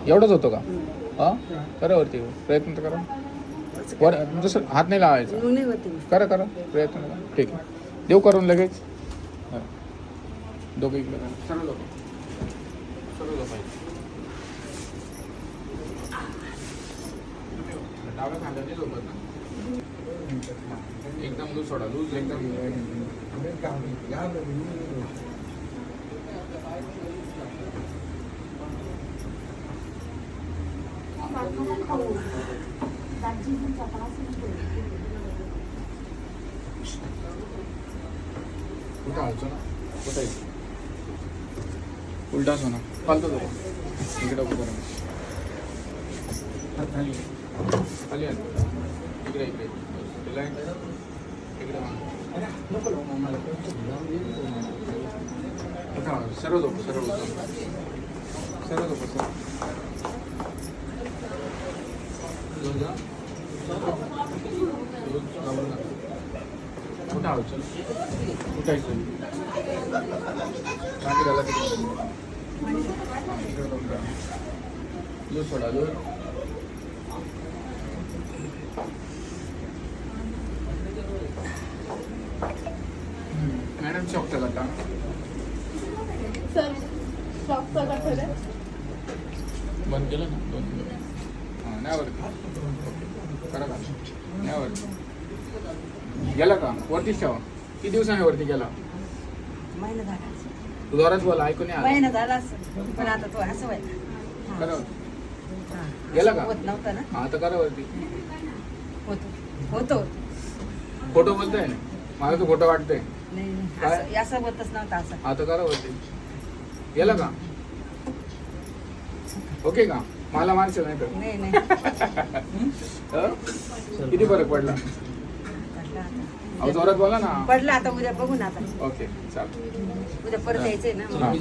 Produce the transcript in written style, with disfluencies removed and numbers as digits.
एवढंच होतो का? हां, करा वरती प्रयत्न तर करा. वर जसं हात नाही लावायचा. मग नाही होते. करा करा प्रयत्न करा. ठीक आहे, देऊ करून लगेच. हां, दोघं इकडे करा. सर्व लोक डाव्या खांद्याने झोपत ना. एकदम लूज सोडा, लूज एकदम. कुठं हालतो ना, कुठं उलटाच होणार, फालतो तो इकडे उभं करा. खाली खाली आण. इकडे इकडे इकडे सर्व लोक सर्व सर्व लोक कुठं आहोत उठायचं बाकी झाला लूज सोडा लूज. मॅडम शॉक झाला का? सर शॉक झाला खरं. बंद केलं ना दोन किलो. हां नाही वरती करा का नाही वरती गेला का? वरतीच ठेवा. किती दिवसाने वरती गेला? महिना झाला. तू जोरात बोला, ऐकून नाही आलं. महिना झाला असं पण आता तो असं व्हायला करा गेला का? होत नव्हतं ना. हां आता करा वरती. होतो होतो खोटं बोलताय ना, मला तो खोटं वाटतंय. नाही नाही काय? असं असं होतच नव्हतं असं. आता करा वरती. गेला का? ओके का? मला मानशील नाही तर. नाही नाही हं? किती फरक पडला? पडला आता. अहो जोरात बोला ना. पडला आता उद्या बघू ना आता. ओके चालेल. उद्या परत यायचंय ना. हां.